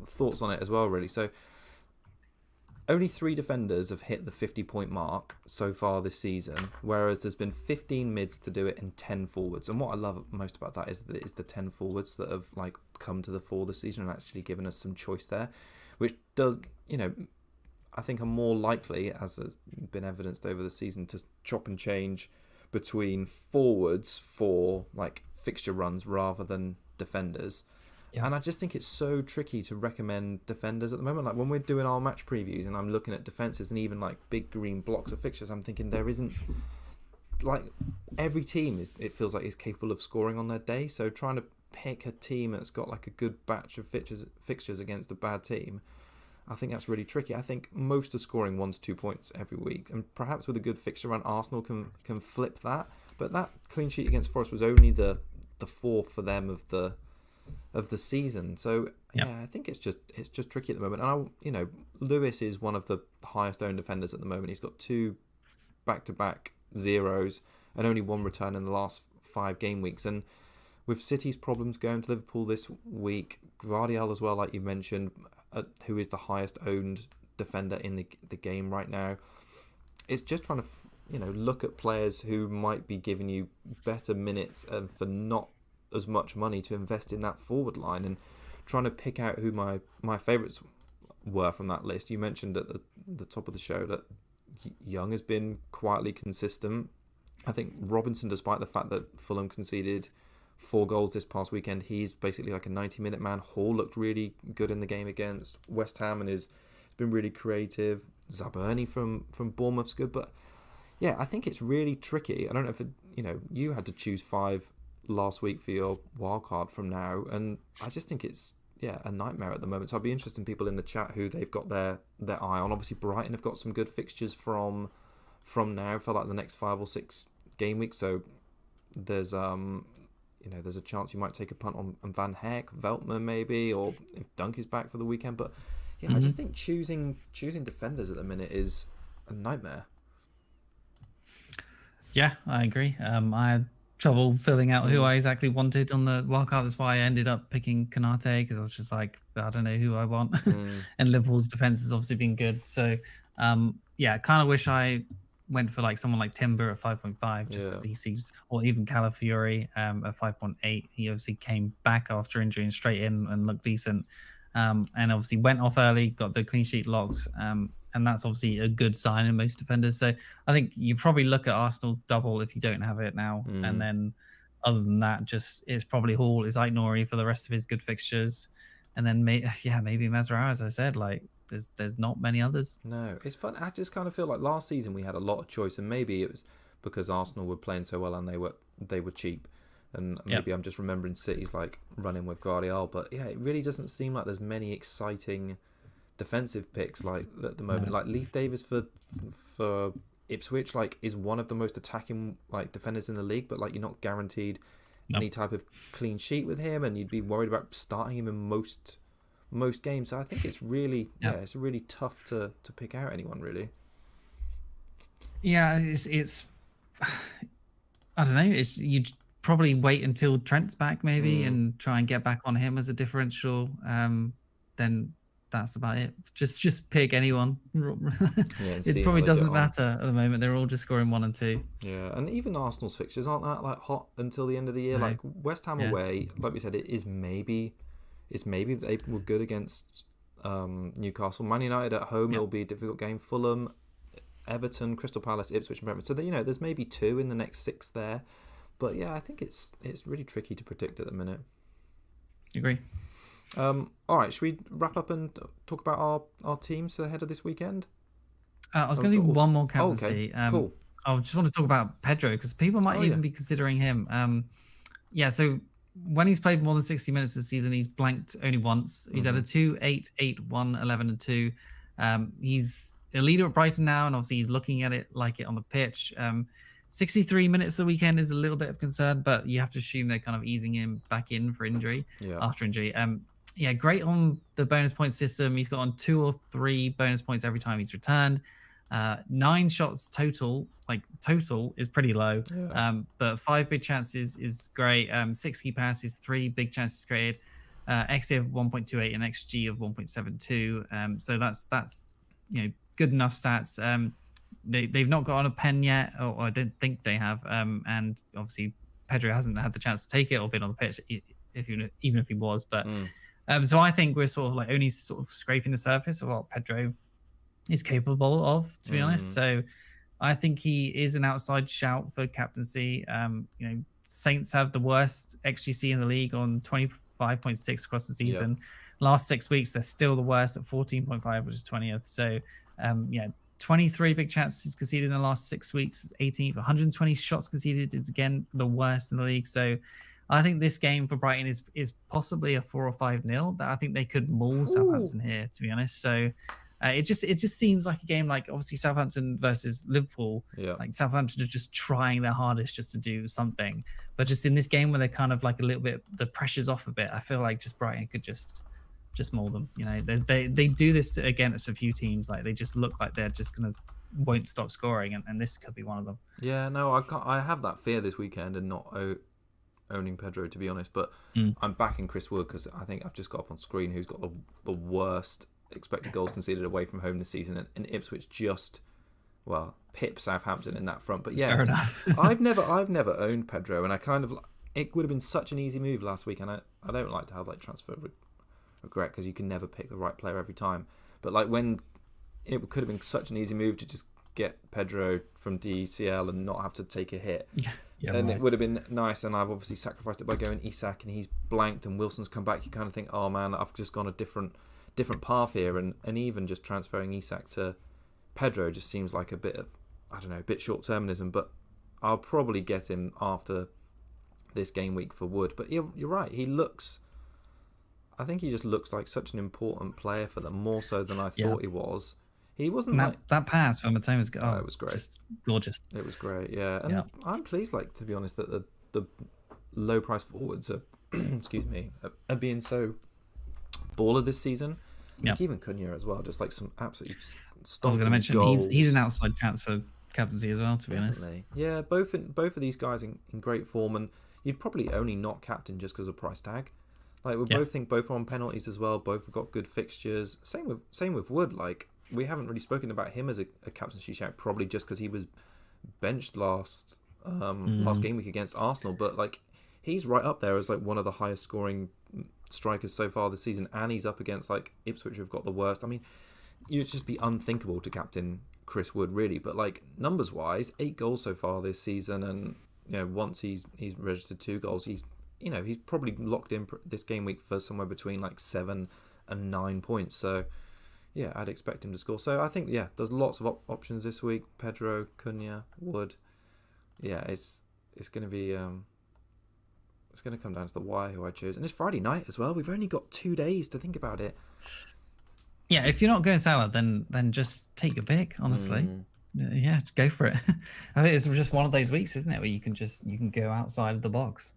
thoughts on it as well, really. So only 3 defenders have hit the 50-point mark so far this season, whereas there's been 15 mids to do it and 10 forwards. And what I love most about that is that it's the 10 forwards that have come to the fore this season and actually given us some choice there, which does I think are more likely, as has been evidenced over the season, to chop and change between forwards for fixture runs rather than defenders. And I just think it's so tricky to recommend defenders at the moment. Like when we're doing our match previews and I'm looking at defenses and even big green blocks of fixtures, I'm thinking there isn't every team it feels like is capable of scoring on their day. So trying to pick a team that's got a good batch of fixtures against a bad team, I think that's really tricky. I think most are scoring 1 to 2 points every week, and perhaps with a good fixture run, Arsenal can flip that. But that clean sheet against Forest was only the 4th for them of the season. So I think it's just tricky at the moment. And Lewis is one of the highest owned defenders at the moment. He's got 2 back-to-back zeros and only 1 return in the last 5 game weeks. And with City's problems going to Liverpool this week, Gvardiol as well, like you mentioned, who is the highest owned defender in the game right now. It's just trying to look at players who might be giving you better minutes and for not as much money to invest in that forward line, and trying to pick out who my favourites were from that list. You mentioned at the top of the show that Young has been quietly consistent. I think Robinson, despite the fact that Fulham conceded 4 goals this past weekend, he's basically like a 90-minute man. Hall looked really good in the game against West Ham and has been really creative. Zaberni from Bournemouth's good, but I think it's really tricky. I don't know if you had to choose 5 last week for your wildcard from now, and I just think it's a nightmare at the moment. So I'd be interested in people in the chat who they've got their eye on. Obviously, Brighton have got some good fixtures from now for like the next 5 or 6 game weeks. So there's there's a chance you might take a punt on Van Heck, Veltman maybe, or if Dunk is back for the weekend. But I just think choosing defenders at the minute is a nightmare. Yeah, I agree. I had trouble filling out who I exactly wanted on the wildcard. That's why I ended up picking Konate, because I was just like, I don't know who I want. And Liverpool's defense has obviously been good. So, I kind of wish I went for like someone like Timber at 5.5, just because he seems, or even Calafiori at 5.8. He obviously came back after injury and straight in and looked decent. And obviously went off early, got the clean sheet locked. And that's obviously a good sign in most defenders. So I think you probably look at Arsenal double if you don't have it now. And then other than that, just it's probably Hall, it's Aït-Nouri for the rest of his good fixtures. And then maybe Mazraoui, as I said, like there's not many others. No, it's fun. I just kind of feel like last season we had a lot of choice, and maybe it was because Arsenal were playing so well and they were cheap. And maybe I'm just remembering City's like running with Guardiola, but it really doesn't seem like there's many exciting defensive picks like at the moment. Like Leif Davis for Ipswich is one of the most attacking defenders in the league, but you're not guaranteed any type of clean sheet with him, and you'd be worried about starting him in most games. So I think it's really it's really tough to pick out anyone really. Yeah, it's I don't know. It's you probably wait until Trent's back maybe and try and get back on him as a differential. Then that's about it. Just pick anyone. It probably doesn't matter at the moment. They're all just scoring 1 and 2. Yeah, and even Arsenal's fixtures aren't that hot until the end of the year. Like West Ham away, like we said, it's maybe they were good against Newcastle. Man United at home, it'll be a difficult game. Fulham, Everton, Crystal Palace, Ipswich, and Brentford. So there's maybe 2 in the next 6 there. But I think it's really tricky to predict at the minute. Agree. All right, should we wrap up and talk about our teams ahead of this weekend? I was going to do one more captaincy. Okay, cool. I just want to talk about Pedro, because people might even be considering him. So when he's played more than 60 minutes this season, he's blanked only once. He's had a 2, 8, 8, 1, 11, and 2. He's a leader at Brighton now, and obviously he's looking at it like it on the pitch. 63 minutes the weekend is a little bit of concern, but you have to assume they're kind of easing him back in for injury after injury. Great on the bonus point system. He's got on 2 or 3 bonus points every time he's returned. 9 shots total. Total is pretty low. But 5 big chances is great. 6 key passes, 3 big chances created. XG of 1.28 and XG of 1.72. So that's good enough stats. They've not got on a pen yet, or I don't think they have. And obviously Pedro hasn't had the chance to take it or been on the pitch, even if he was. But so I think we're sort of only sort of scraping the surface of what Pedro is capable of, to be honest. So I think he is an outside shout for captaincy. Saints have the worst XGC in the league on 25.6 across the season. Last 6 weeks, they're still the worst at 14.5, which is 20th. So 23 big chances conceded in the last 6 weeks, 18th. 120 shots conceded is again the worst in the league. So I think this game for Brighton is possibly a 4 or 5-0. That I think they could maul Southampton here, to be honest. So it just seems like a game obviously Southampton versus Liverpool. Southampton are just trying their hardest just to do something, but just in this game where they're kind of a little bit, the pressure's off a bit. I feel like just Brighton could just maul them. They do this against a few teams. They just look like they're just won't stop scoring, and this could be one of them. Yeah, no, I have that fear this weekend and not owning Pedro, to be honest. But I'm backing Chris Wood because I think I've just got up on screen who's got the worst expected goals conceded away from home this season, and Ipswich just pip Southampton in that front. But fair enough. I've never owned Pedro, and I it would have been such an easy move last week, and I don't like to have transfer regret because you can never pick the right player every time. But when it could have been such an easy move to just get Pedro from DCL and not have to take a hit. It would have been nice, and I've obviously sacrificed it by going Isak, and he's blanked, and Wilson's come back. You kind of think, oh man, I've just gone a different path here, and even just transferring Isak to Pedro just seems like a bit of, I don't know, a bit short-termism, but I'll probably get him after this game week for Wood. But you're right, he looks, I think he just looks like such an important player for them, more so than I thought he was. He wasn't that, like that pass from Matoma's goal. it was great, just gorgeous. It was great, yeah. And I'm pleased, like, to be honest, that the low price forwards are excuse me, are being so baller this season. Like even Cunha as well, just like some absolutely. I was going to mention he's an outside chance for captaincy as well. To be honest, yeah, both of these guys in great form, and you'd probably only not captain just because of price tag. Like we both think both are on penalties as well. Both have got good fixtures. Same with Wood. Like we haven't really spoken about him as a captaincy shout, probably just because he was benched last game week against Arsenal. But like he's right up there as like one of the highest scoring strikers so far this season, and he's up against like Ipswich, who've got the worst. I mean, you'd just be unthinkable to captain Chris Wood, really. But like numbers wise, 8 goals so far this season, and once he's registered 2 goals, he's probably locked in this game week for somewhere between like 7 and 9 points. So yeah, I'd expect him to score. So I think there's lots of options this week. Pedro, Cunha, Wood. Yeah, it's going to be it's going to come down to the wire who I choose, and it's Friday night as well. We've only got 2 days to think about it. Yeah, if you're not going Salah, then just take your pick. Honestly, yeah, go for it. I think it's just one of those weeks, isn't it, where you can go outside of the box.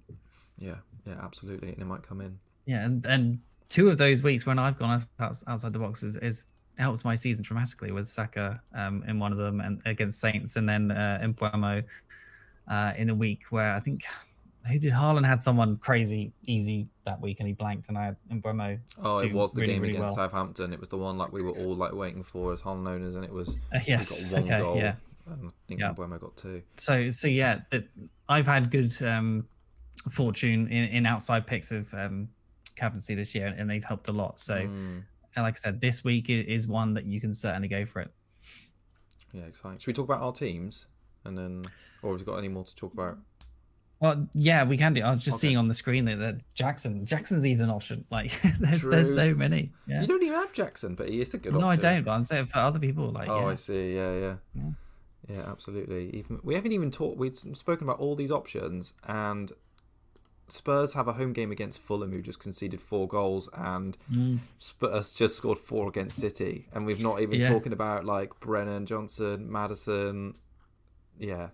Yeah, absolutely, and it might come in. Yeah, and 2 of those weeks when I've gone outside the box is helped my season dramatically with Saka in one of them and against Saints, and then Mbuemo in a week where I think Haaland had someone crazy easy that week and he blanked, and I had Mbuemo. Oh, it was the really, game really against Southampton. It was the one like we were all like waiting for as Haaland owners, and it was he got 1 goal. Yeah. And I think Mbuemo got 2. So yeah, I've had good fortune in outside picks of captaincy this year, and they've helped a lot. So, and like I said, this week is one that you can certainly go for it. Yeah, exciting. Should we talk about our teams, and then, or have we got any more to talk about? Well, yeah, we can do. I was just seeing on the screen that Jackson's even an option. Like, there's so many. Yeah. You don't even have Jackson, but he is a good option. No, I don't. But I'm saying for other people, like. Oh, yeah. I see. Yeah, absolutely. We haven't even talked. We've spoken about all these options, and Spurs have a home game against Fulham, who just conceded 4 goals, and Spurs just scored 4 against City, and we've not even talking about like Brennan, Johnson, Maddison. Yeah.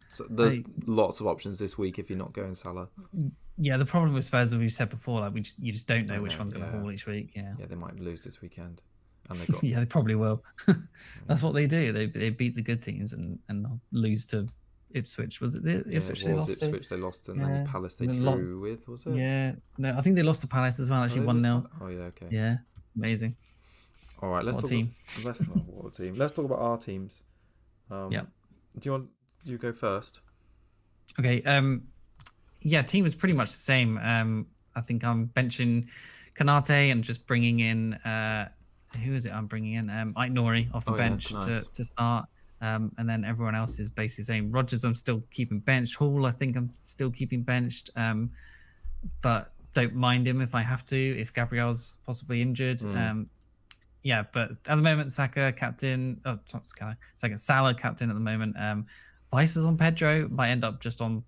So there's lots of options this week if you're not going Salah. Yeah, the problem with Spurs, as we've said before, like you just don't know which one's going to haul each week. Yeah, they might lose this weekend, and they got they probably will. That's what they do. They beat the good teams and lose to Ipswich. Was it the Ipswich? It was Ipswich they lost, and then Palace they drew with. Was it? Yeah, no, I think they lost to Palace as well. Actually, 1-0. Oh yeah, okay. Yeah, amazing. All right, let's talk about our teams. Do you want? You go first. Okay. Team is pretty much the same. I think I'm benching Kanate and just bringing in who is it? I'm bringing in Ait-Nouri off the bench to start. And then everyone else is basically the same. Rodgers, I'm still keeping benched. Hall, I think I'm still keeping benched. But don't mind him if I have to. If Gabriel's possibly injured. But at the moment, Saka captain. Oh, Salah captain at the moment. Vice is on Pedro, might end up just on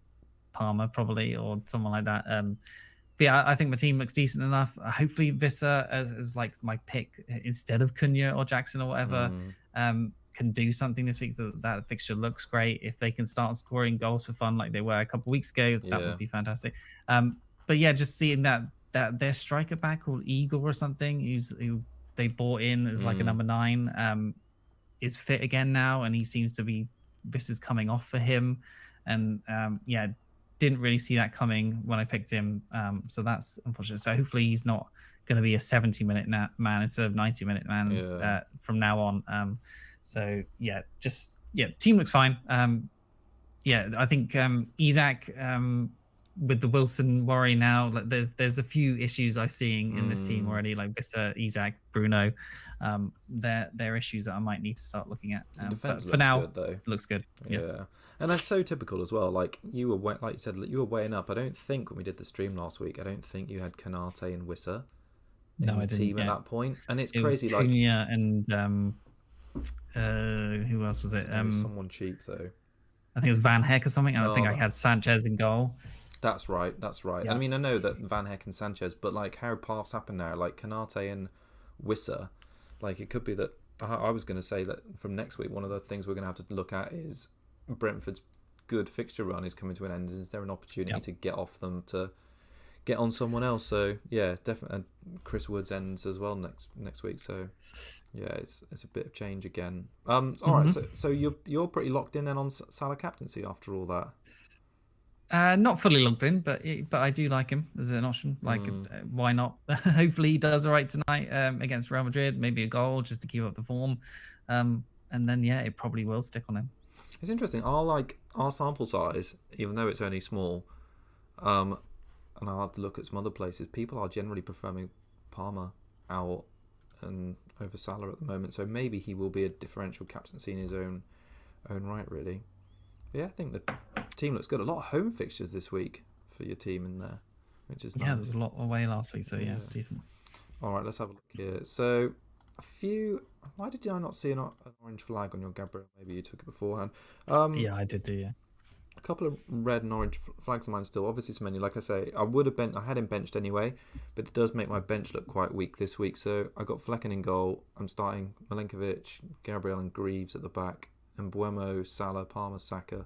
Palmer probably, or someone like that. But yeah, I think my team looks decent enough. Hopefully Visser as like my pick instead of Cunha or Jackson or whatever can do something this week. So that fixture looks great. If they can start scoring goals for fun like they were a couple of weeks ago, that would be fantastic. But yeah, just seeing that their striker back called Igor or something, who they bought in as like a number 9, is fit again now, and he seems to be. This is coming off for him, and didn't really see that coming when I picked him. So that's unfortunate. So hopefully he's not going to be a 70-minute man instead of 90-minute man from now on. Team looks fine. I think Isak with the Wilson worry now. Like there's a few issues I'm seeing in this team already, like Visser, Isak, Bruno. They're issues that I might need to start looking at. But for now, it looks good. Yeah, and that's so typical as well. Like you said, you were weighing up. I don't think when we did the stream last week, I don't think you had Kanate and Visser in the team at that point. And it's crazy. Like Cunha and who else was it? Someone cheap though. I think it was Van Heck or something. I think I had Sanchez in goal. That's right. That's right. Yeah. I mean, I know that Van Heck and Sanchez, but like how paths happen now, like Kanate and Wissa, like it could be that I was going to say that from next week, one of the things we're going to have to look at is Brentford's good fixture run is coming to an end. Is there an opportunity to get off them to get on someone else? So yeah, definitely. And Chris Woods ends as well next week. So yeah, it's a bit of change again. All right. So you're pretty locked in then on Salah captaincy after all that. Not fully logged in, but I do like him as an option. Like, why not? Hopefully he does all right tonight against Real Madrid. Maybe a goal just to keep up the form, and then it probably will stick on him. It's interesting. Our sample size, even though it's only small, and I'll have to look at some other places. People are generally preferring Palmer out and over Salah at the moment. So maybe he will be a differential captaincy in his own right, really. But yeah, I think the team looks good. A lot of home fixtures this week for your team in there, which is nice. Yeah, there's a lot away last week, so yeah, decent. All right, let's have a look here. So a few. Why did I not see an orange flag on your Gabriel? Maybe you took it beforehand. Yeah, I did do. Yeah. A couple of red and orange flags of mine still. Obviously, so many. Like I say, I had him benched anyway, but it does make my bench look quite weak this week. So I got Flecken in goal. I'm starting Milinkovic, Gabriel, and Greaves at the back, and Buemo, Salah, Palmer, Saka,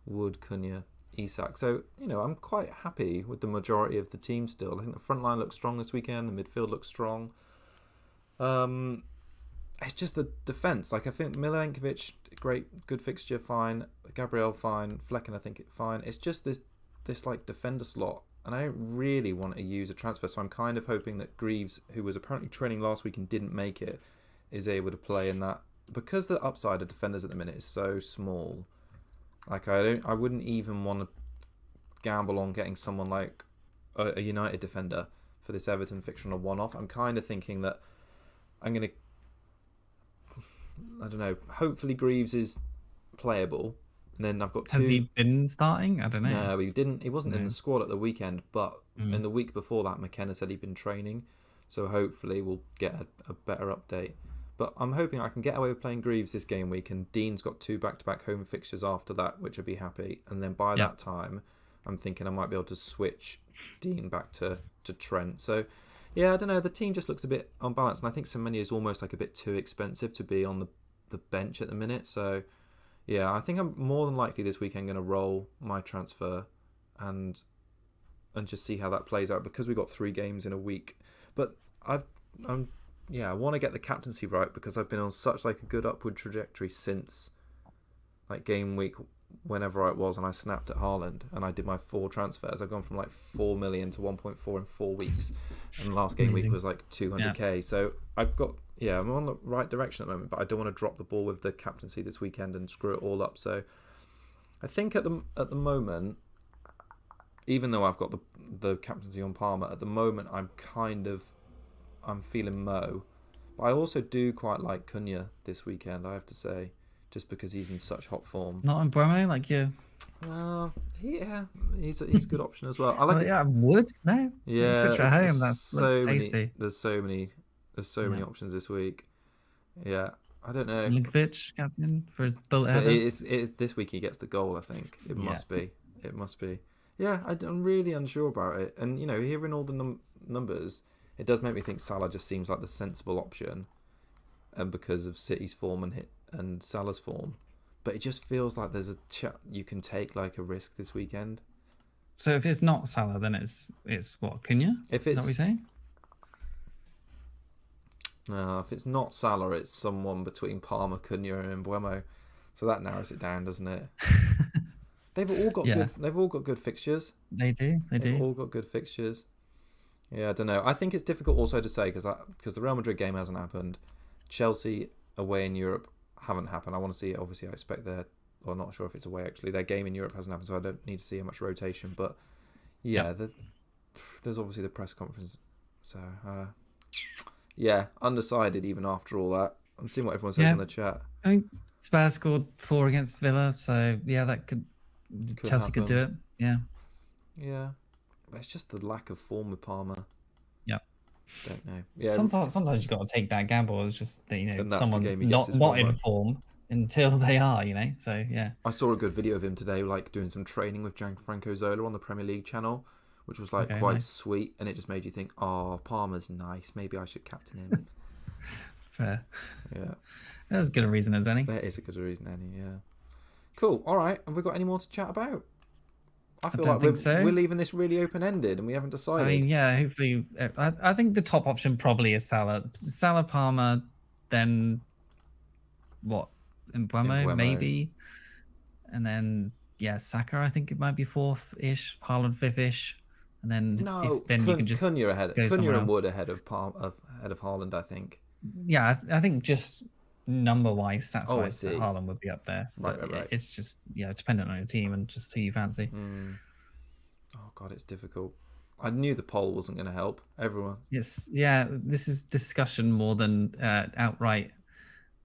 Wood, Cunha, Isak. So I'm quite happy with the majority of the team still. I think the front line looks strong this weekend. The midfield looks strong. It's just the defence. Like I think Milinkovic, good fixture, fine. Gabriel, fine. Flecken, I think fine. It's just this like defender slot, and I don't really want to use a transfer. So I'm kind of hoping that Greaves, who was apparently training last week and didn't make it, is able to play in that, because the upside of defenders at the minute is so small. Like I wouldn't even want to gamble on getting someone like a United defender for this Everton fixture on a one-off. I'm kind of thinking that I'm going to, I don't know, hopefully Greaves is playable. And then I've got two. Has he been starting? I don't know. No, he didn't. He wasn't in the squad at the weekend, but in the week before that, McKenna said he'd been training. So hopefully we'll get a better update. But I'm hoping I can get away with playing Greaves this game week, and Dean's got 2 back-to-back home fixtures after that, which I'd be happy. And then by that time, I'm thinking I might be able to switch Dean back to Trent. So, yeah, I don't know. The team just looks a bit unbalanced, and I think Semenyo is almost like a bit too expensive to be on the bench at the minute. So, yeah, I think I'm more than likely this weekend going to roll my transfer and just see how that plays out, because we've got 3 games in a week. But I want to get the captaincy right, because I've been on such like a good upward trajectory since like game week, whenever it was, and I snapped at Haaland and I did my 4 transfers. I've gone from like 4 million to 1.4 in 4 weeks, and last game week was like 200k. So I've got I'm on the right direction at the moment, but I don't want to drop the ball with the captaincy this weekend and screw it all up. So I think at the moment, even though I've got the captaincy on Palmer at the moment, I'm feeling Mo. But I also do quite like Cunha this weekend, I have to say, just because he's in such hot form. Not in Buemo, like you. Yeah, he's a good option as well. I like. I would. No. Yeah, at home. That's tasty. There's so many options this week. Yeah, I don't know. Milinkovic captain for bullet. It's this week he gets the goal. I think it must be. It must be. Yeah, I'm really unsure about it. And hearing all the numbers, it does make me think Salah just seems like the sensible option, and because of City's form and Salah's form. But it just feels like there's you can take like a risk this weekend. So if it's not Salah, then it's what, Cunha? Is that what you're saying? No, if it's not Salah, it's someone between Palmer, Cunha, and Buemo. So that narrows it down, doesn't it? They've all got good. They've all got good fixtures. They do. They've all got good fixtures. Yeah, I don't know. I think it's difficult also to say because the Real Madrid game hasn't happened. Chelsea away in Europe haven't happened. I want to see it. Obviously, I expect I'm not sure if it's away actually. Their game in Europe hasn't happened, so I don't need to see how much rotation. But there's obviously the press conference. So undecided even after all that. I'm seeing what everyone says in the chat. I mean, Spurs scored 4 against Villa, so that could Chelsea happen. Could do it. Yeah. Yeah, but it's just the lack of form with Palmer. Yeah. Don't know. Yeah. Sometimes you got to take that gamble. It's just that someone's not in form, until they are, So yeah. I saw a good video of him today, like doing some training with Gianfranco Zola on the Premier League channel, which was like Okay, quite nice. sweet, and it just made you think, oh, Palmer's nice. Maybe I should captain him. Fair. Yeah. That's as good a reason as any. That is a good reason, any. Yeah. Cool. All right. Have we got any more to chat about? I feel like we're leaving this really open ended, and we haven't decided. I mean, yeah. Hopefully, I think the top option probably is Salah, Palmer, then what? Mbeumo, maybe, and then Saka. I think it might be fourth-ish, Haaland fifth-ish, and then no, then you can just Cunha ahead. Go Cunha and else. Wood ahead of Haaland, I think. Yeah, I think just number-wise, stats-wise, see. Haaland would be up there. Right. It's just dependent on your team and just who you fancy. Oh God, it's difficult. I knew the poll wasn't going to help everyone. Yes, yeah. This is discussion more than outright.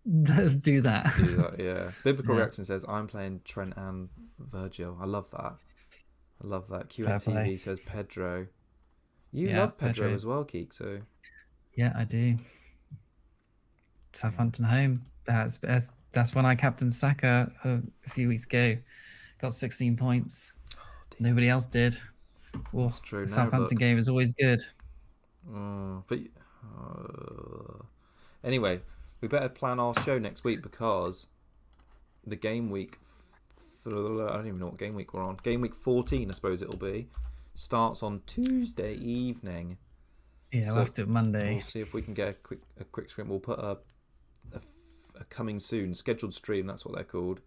Do that. Yeah. Biblical Reaction says I'm playing Trent and Virgil. I love that. QNTV says Pedro. You love Pedro as well, Keek. So yeah, I do. Southampton home. That's when I captained Saka a few weeks ago. Got 16 points. Nobody else did. Well, that's true. The Southampton game is always good. Anyway, we better plan our show next week because the game week. I don't even know what game week we're on. Game week 14, I suppose it'll be. Starts on Tuesday evening. Yeah, so we'll have to Monday. We'll see if we can get a quick stream. We'll put a coming soon scheduled stream. That's what they're called.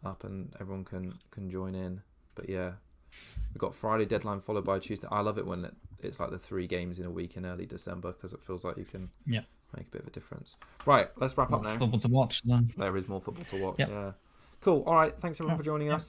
Up and everyone can join in. But yeah, we've got Friday deadline followed by Tuesday. I love it when it's like the 3 games in a week in early December because it feels like you can make a bit of a difference. Right, let's wrap up now. Football to watch. Then. There is more football to watch. Yep. Yeah. Cool. All right. Thanks everyone for joining us.